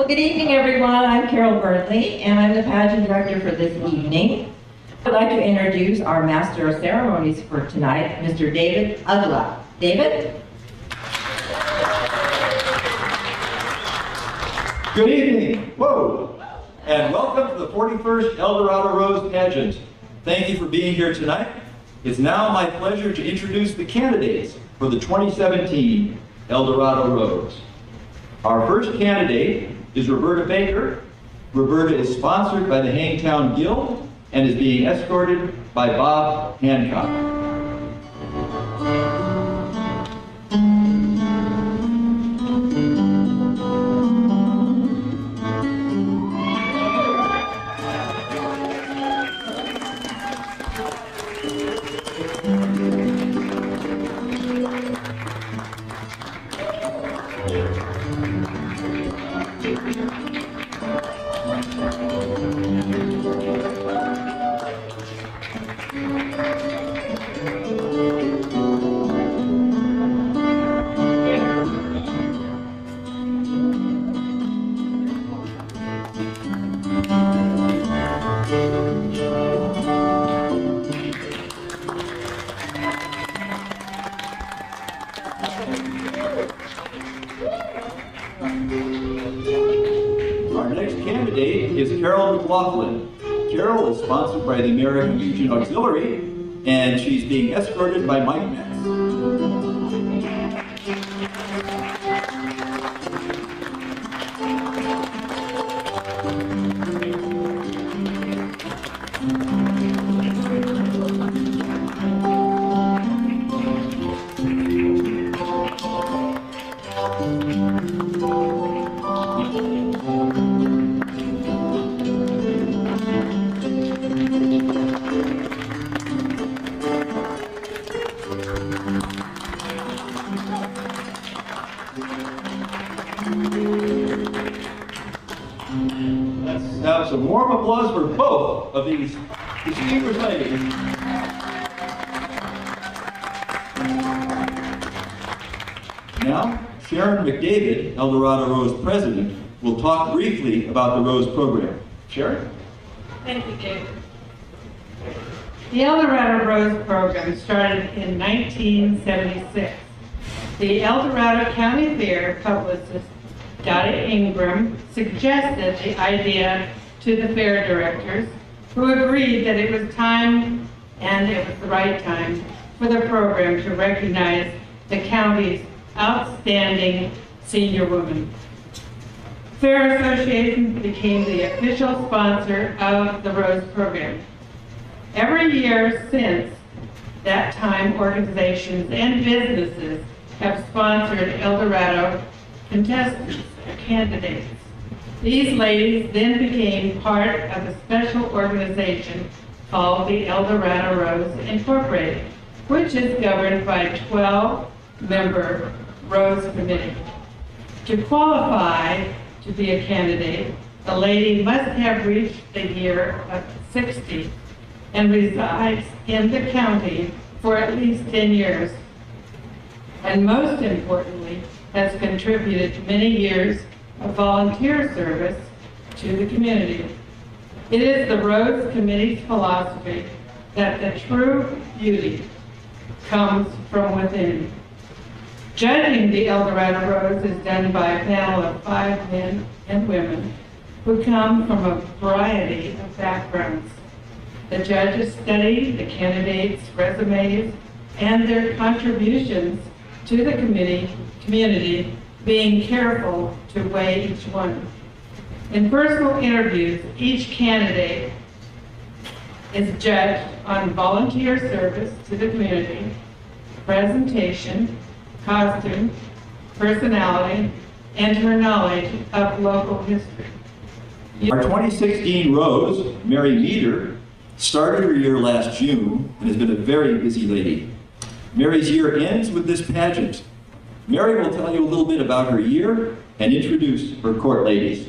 Well, good evening, everyone. I'm Carol Burnley, and I'm the pageant director for this evening. I'd like to introduce our Master of Ceremonies for tonight, Mr. David Ugla. David? Good evening. Whoa. And welcome to the 41st Dorado Rose Pageant. Thank you for being here tonight. It's now my pleasure to introduce the candidates for the 2017 Dorado Rose. Our first candidate is Roberta Baker. Roberta is sponsored by the Hangtown Guild and is being escorted by Bob Hancock. Carol is sponsored by the American Legion Auxiliary, and she's being escorted by Mike Metz. Now, some warm applause for both of these distinguished ladies. Now, Sharon McDavid, Dorado Rose president, will talk briefly about the Rose program. Sharon? Thank you, David. The Dorado Rose program started in 1976. The Dorado County Fair publicist Dottie Ingram suggested the idea to the fair directors, who agreed that it was time, and it was the right time, for the program to recognize the county's outstanding senior women. Fair Association became the official sponsor of the Rose program. Every year since that time, organizations and businesses have sponsored Dorado contestants or candidates. These ladies then became part of a special organization called the Dorado Rose Incorporated, which is governed by a 12-member Rose Committee. To qualify to be a candidate, the lady must have reached the year of 60 and resides in the county for at least 10 years. And most importantly, has contributed many years of volunteer service to the community. It is the Rose Committee's philosophy that the true beauty comes from within. Judging the Dorado Rose is done by a panel of 5 men and women who come from a variety of backgrounds. The judges study the candidates' resumes and their contributions to the community, being careful to weigh each one. In personal interviews, each candidate is judged on volunteer service to the community, presentation, costume, personality, and her knowledge of local history. Our 2016 Rose, Mary Meeder, started her year last June and has been a very busy lady. Mary's year ends with this pageant. Mary will tell you a little bit about her year and introduce her court ladies.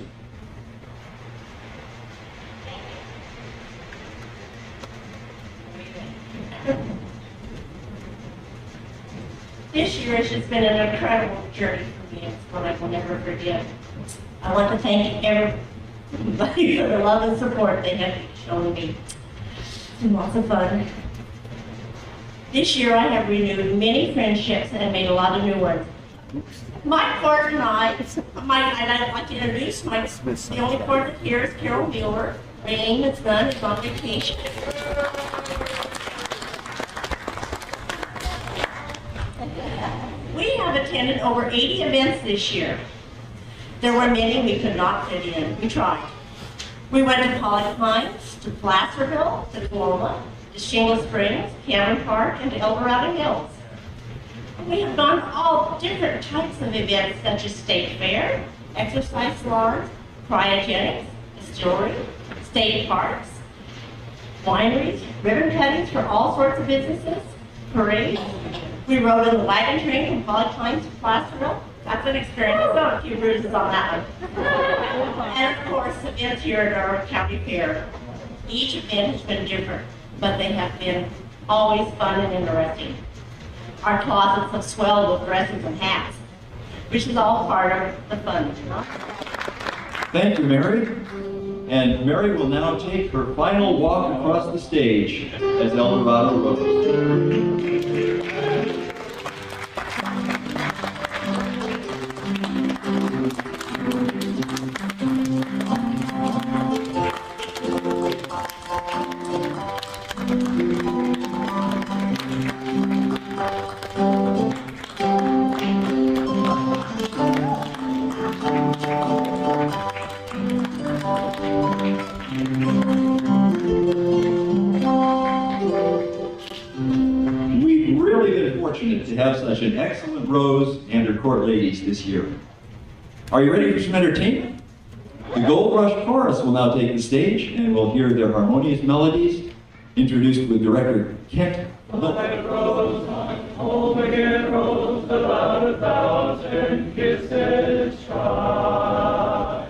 This year has just been an incredible journey for me. It's one I will never forget. I want to thank everybody for the love and support they have shown me. It's been lots of fun. This year I have renewed many friendships and made a lot of new ones. My partner and I'd like to introduce the only partner here is Carol Mueller. Rain is done, is on vacation. We have attended over 80 events this year. There were many we could not fit in. We tried. We went to Pollock Pines, to Placerville, to Coloma, to Shingle Springs, Cameron Park, and to El Dorado Hills. We have gone to all different types of events such as state fair, exercise salons, cryogenics, distillery, state parks, wineries, ribbon cuttings for all sorts of businesses, parades. We rode in the wagon train from Pollock Pines to Placerville. That's an experience. I got a few bruises on that one. And of course, events here at our county fair. Each event has been different, but they have been always fun and interesting. Our closets have swelled with dresses and hats, which is all part of the fun. Thank you, Mary. And Mary will now take her final walk across the stage as El Dorado Rose. To have such an excellent Rose and her court ladies this year. Are you ready for some entertainment? The Gold Rush Chorus will now take the stage and we'll hear their harmonious melodies introduced with director Kent. Rose, home again, Rose, about 1,000 kisses try.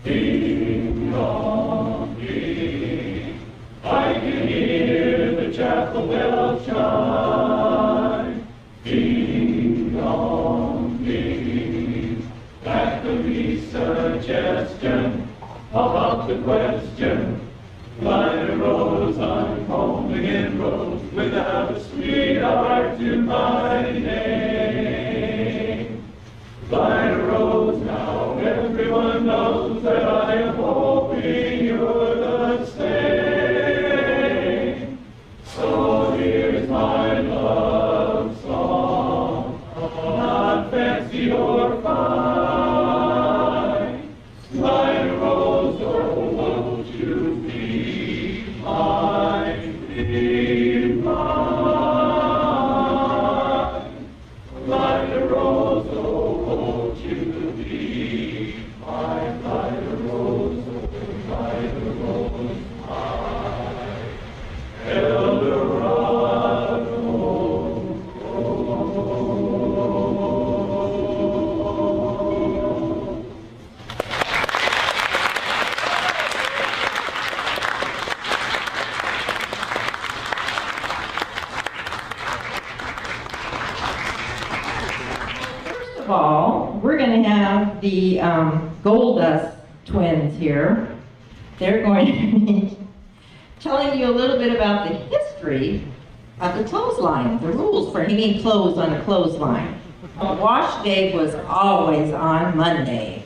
Ding dong, ding, I can hear the chapel bell chime. Ding dong, ding, that could be suggestion about the question. Like a rose, I'm home again, Rose, without a sweetheart to my name. Like a rose, now everyone knows that I am hoping you're the same. So here's my love song, not fancy or fine. Like a rose, oh, won't you be mine, be mine? Like a rose, oh, won't you be mine? Like a rose, oh, like a rose, mine. El Dorado. First of all, we're going to have the Gold Dust twins here. They're going to be telling you a little bit about the history of the clothesline, the rules for hanging clothes on a clothesline. Wash day was always on Monday.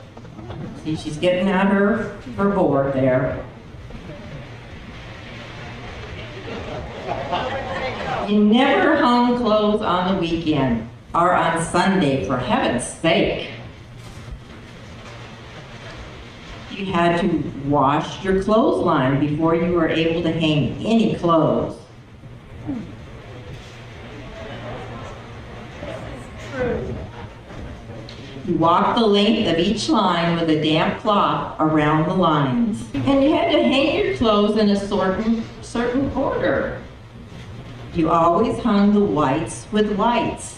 See, she's getting out her board there. You never hung clothes on the weekend or on Sunday, for heaven's sake. You had to wash your clothesline before you were able to hang any clothes. You walked the length of each line with a damp cloth around the lines. And you had to hang your clothes in a certain order. You always hung the whites with whites.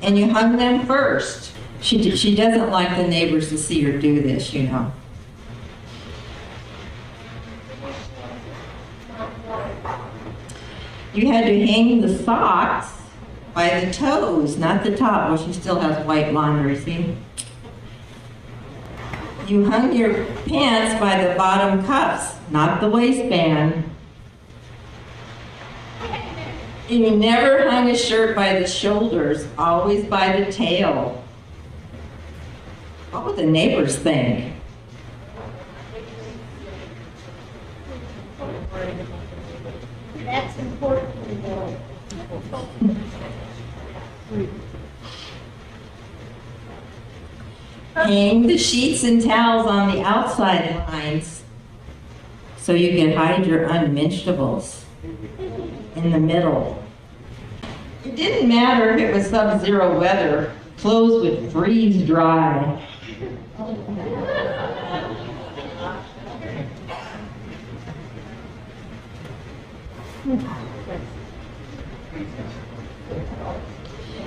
And you hung them first. She doesn't like the neighbors to see her do this, you know. You had to hang the socks by the toes, not the top. Well, she still has white laundry, see? You hung your pants by the bottom cuffs, not the waistband. And you never hung a shirt by the shoulders, always by the tail. What would the neighbors think? That's important. Hang the sheets and towels on the outside lines so you can hide your unmentionables in the middle. It didn't matter if it was sub-zero weather, clothes would freeze dry.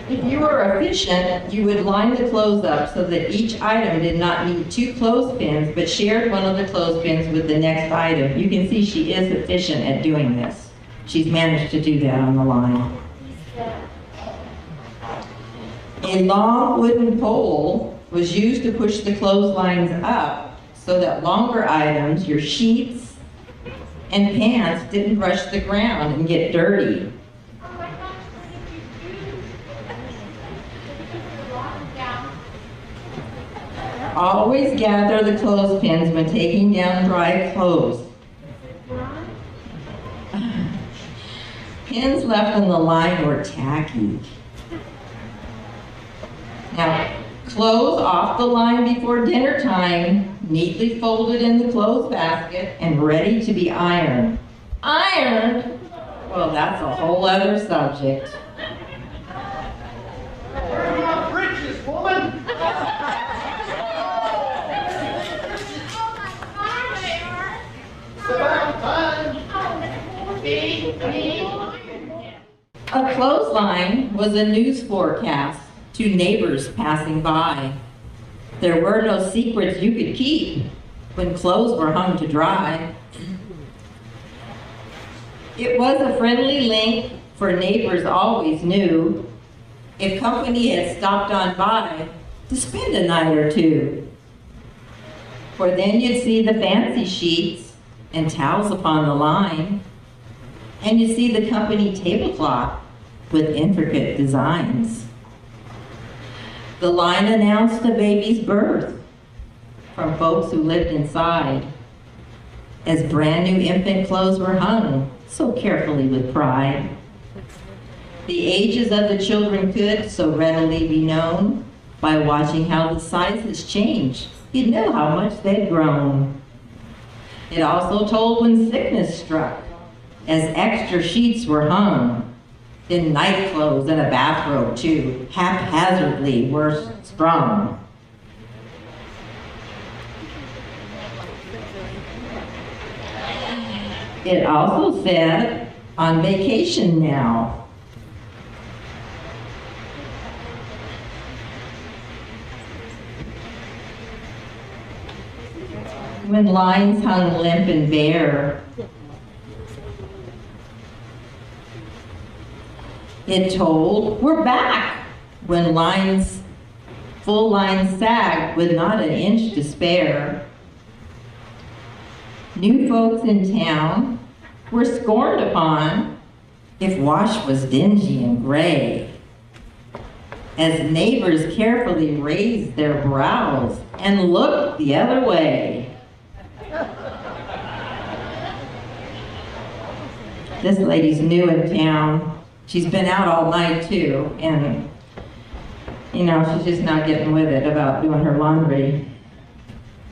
If you were efficient, you would line the clothes up so that each item did not need 2 clothespins, but shared one of the clothespins with the next item. You can see she is efficient at doing this. She's managed to do that on the line. A long wooden pole was used to push the clotheslines up so that longer items, your sheets and pants, didn't rush the ground and get dirty. Always gather the clothespins when taking down dry clothes. Pins left on the line were tacky. Now, clothes off the line before dinner time, neatly folded in the clothes basket and ready to be ironed. Ironed? Well, that's a whole other subject. Where are my britches, woman? It's about time. A clothesline was a news forecast to neighbors passing by. There were no secrets you could keep when clothes were hung to dry. It was a friendly link, for neighbors always knew if company had stopped on by to spend a night or two. For then you'd see the fancy sheets and towels upon the line, and you'd see the company tablecloth with intricate designs. The line announced a baby's birth from folks who lived inside, as brand new infant clothes were hung so carefully with pride. The ages of the children could so readily be known by watching how the sizes changed. You'd know how much they'd grown. It also told when sickness struck, as extra sheets were hung. Then night clothes and a bathrobe too, haphazardly were strung. It also said, on vacation now. When lines hung limp and bare, it told, we're back, when lines, full lines sagged with not an inch to spare. New folks in town were scorned upon if wash was dingy and gray, as neighbors carefully raised their brows and looked the other way. This lady's new in town. She's been out all night too, and you know, she's just not getting with it about doing her laundry.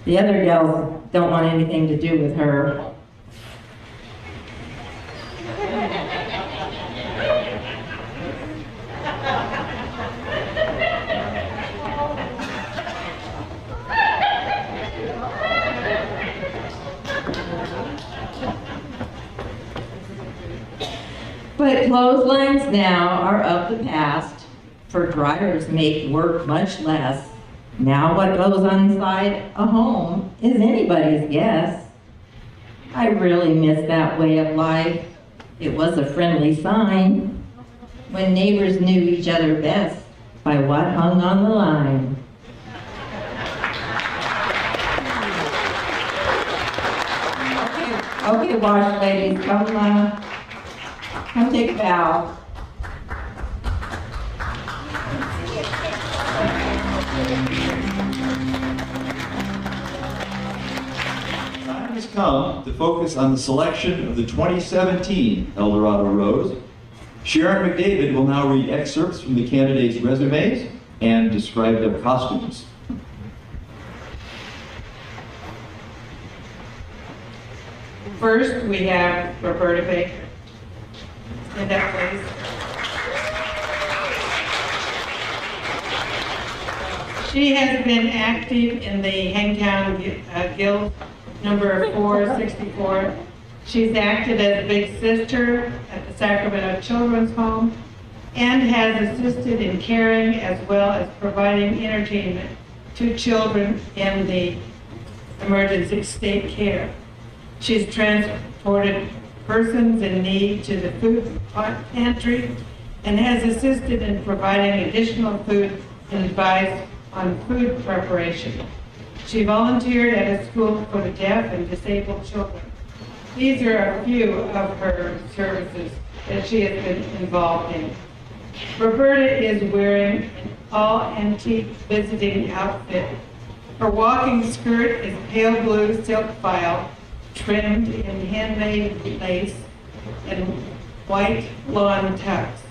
The other gals don't want anything to do with her. But clotheslines now are of the past, for dryers make work much less. Now what goes on inside a home is anybody's guess. I really miss that way of life. It was a friendly sign when neighbors knew each other best by what hung on the line. with the wash, ladies. Come take a bow. Time has come to focus on the selection of the 2017 El Dorado Rose. Sharon McDavid will now read excerpts from the candidates' resumes and describe their costumes. First, we have Roberta Baker. Stand up, please. She has been active in the Hangtown Guild number 464. She's acted as Big Sister at the Sacramento Children's Home and has assisted in caring as well as providing entertainment to children in the emergency state care. She's transported persons in need to the food pantry and has assisted in providing additional food and advice on food preparation. She volunteered at a school for the deaf and disabled children. These are a few of her services that she has been involved in. Roberta is wearing an all-antique visiting outfit. Her walking skirt is pale blue silk file trimmed in handmade lace and white lawn tucks.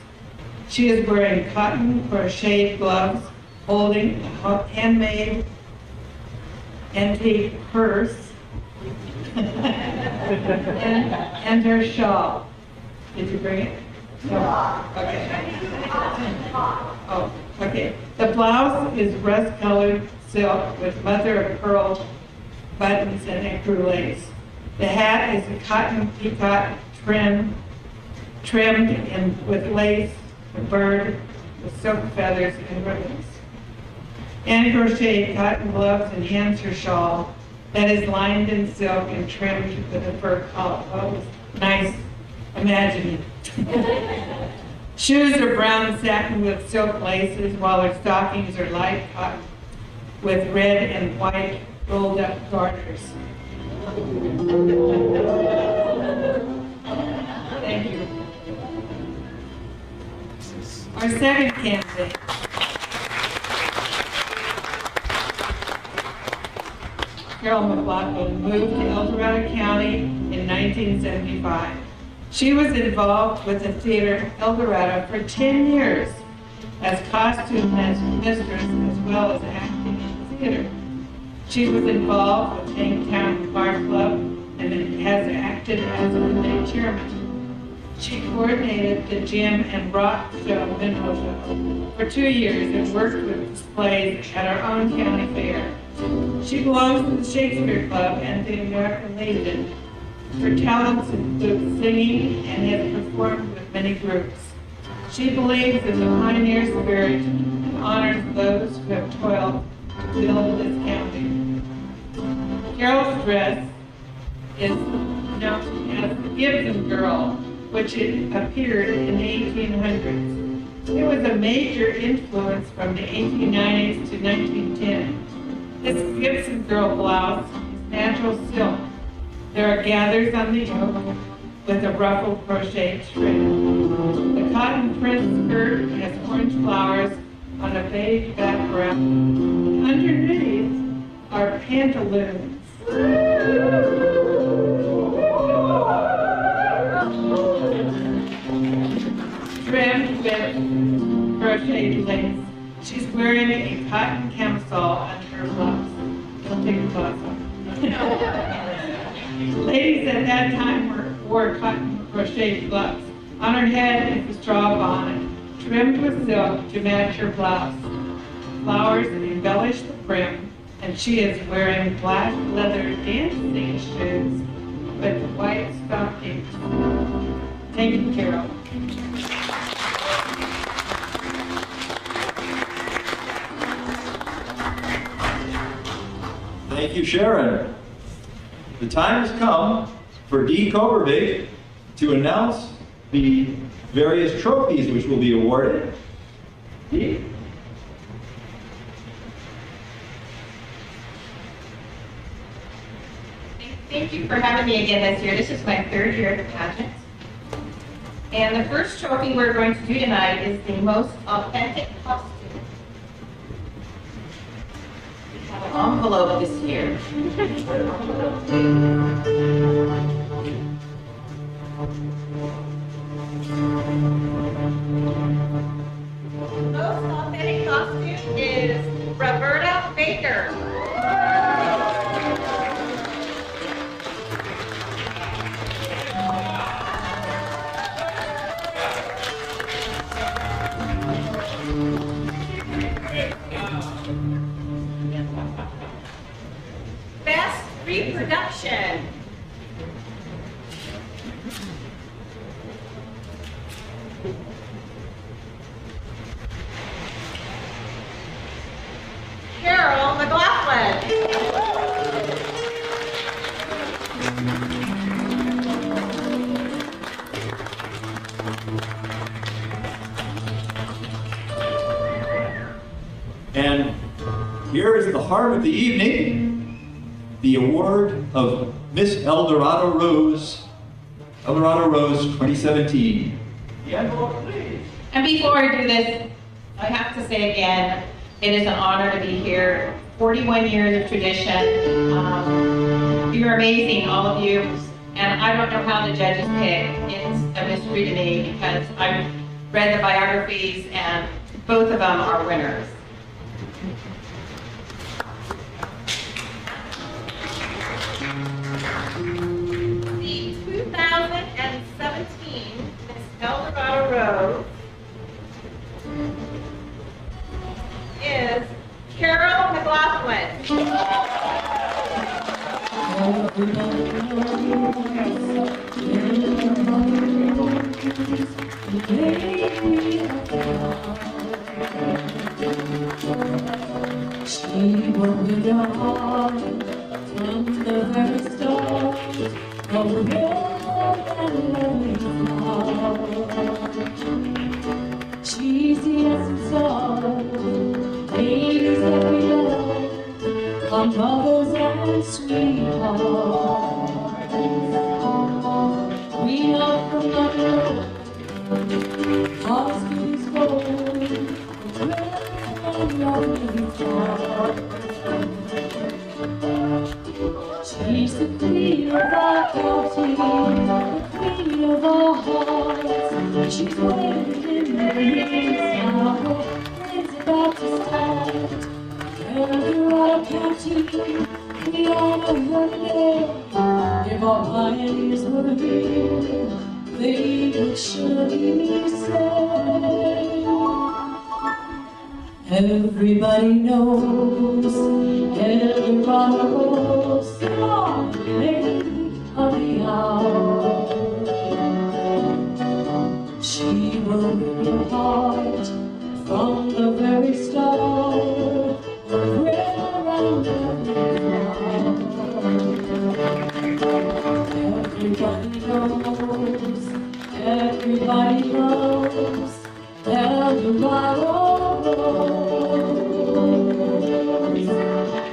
She is wearing cotton crocheted gloves, holding a handmade antique purse and her shawl. Did you bring it? No. Okay. Oh, okay. The blouse is rust-colored silk with mother-of-pearl buttons and ecru lace. The hat is a cotton peacock trimmed with lace, a bird with silk feathers and ribbons. And crocheted cotton gloves enhance her shawl that is lined in silk and trimmed with a fur collar. Oh, nice imagining. Shoes are brown satin with silk laces, while her stockings are light cotton with red and white rolled up garters. Thank you. Our second candidate. Carol McLaughlin moved to El Dorado County in 1975. She was involved with the theater El Dorado for 10 years as costume mistress as well as acting in the theater. She was involved with Hangtown Bar Club and has acted as a committee chairman. She coordinated the Jim and Rock Show Minnow Show for 2 years and worked with displays at our own county fair. She belongs to the Shakespeare Club and the American Legion. Her talents include singing and has performed with many groups. She believes in the pioneer spirit and honors those who have toiled to build this county. Carol's dress is known as the Gibson Girl, which appeared in the 1800s. It was a major influence from the 1890s to 1910. This Gibson Girl blouse is natural silk. There are gathers on the yoke with a ruffled crochet trim. The cotton print skirt has orange flowers on a beige background. Underneath are pantaloons. Trimmed with crocheted lace. She's wearing a cotton camisole under her blouse. Don't take the blouse off. Ladies at that time wore cotton crocheted gloves. On her head is a straw bonnet, trimmed with silk to match her blouse. Flowers embellish the brim, and she is wearing black leather dancing shoes with white stockings. Thank you, Carol. Thank you, Sharon. The time has come for Dee Coberbig to announce the various trophies which will be awarded. Dee? Thank Thank you for having me again this year. This is my third year at the pageant. And the first trophy we're going to do tonight is the most authentic costume. We have an envelope this year. The most authentic costume is Roberta Baker. Best reproduction. Carol McLaughlin. And here is the heart of the evening, the award of Miss Dorado Rose 2017. The envelope, please. And before I do this, I have to say again, it is an honor to be here. 41 years of tradition. You're amazing, all of you. And I don't know how the judges pick. It's a mystery to me because I've read the biographies and both of them are winners. The 2017 Miss Dorado Rose is Carol McLaughlin. She wrote your heart from the very start, a real and lonely heart. She's the essence of babies that we love, our mothers and sweethearts. We are from the hospitals full, a real and lonely heart. She's the queen of our county, the queen of our hearts. She's waiting in the wings now, it's about to start. Dorado County, we honor her today. If our pioneers were here, they would surely say. Everybody knows Dorado Rose, the lady of the hour. She will win your heart from the very start. Everybody knows Dorado Rose.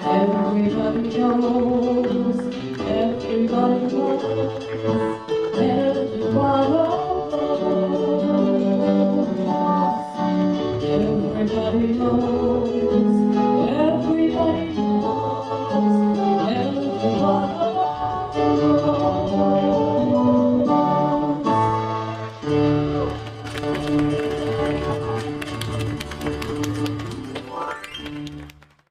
Everybody knows